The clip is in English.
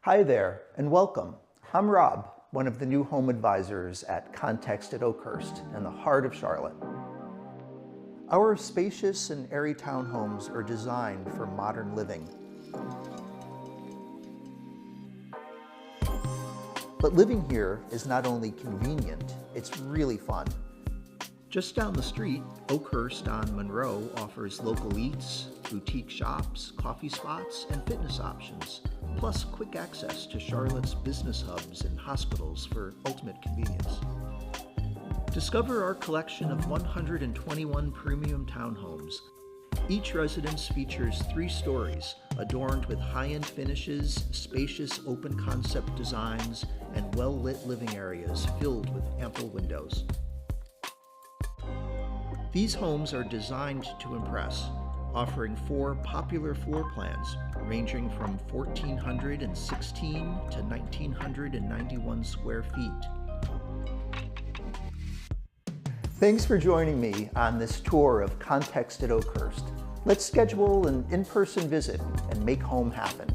Hi there, and welcome. I'm Rob, one of the new home advisors at Context at Oakhurst in the heart of Charlotte. Our spacious and airy townhomes are designed for modern living. But living here is not only convenient, it's really fun. Just down the street, Oakhurst on Monroe offers local eats, boutique shops, coffee spots, and fitness options, plus quick access to Charlotte's business hubs and hospitals for ultimate convenience. Discover our collection of 121 premium townhomes. Each residence features 3 stories, adorned with high-end finishes, spacious open-concept designs, and well-lit living areas filled with ample windows. These homes are designed to impress, offering 4 popular floor plans ranging from 1,416 to 1,991 square feet. Thanks for joining me on this tour of Context at Oakhurst. Let's schedule an in-person visit and make home happen.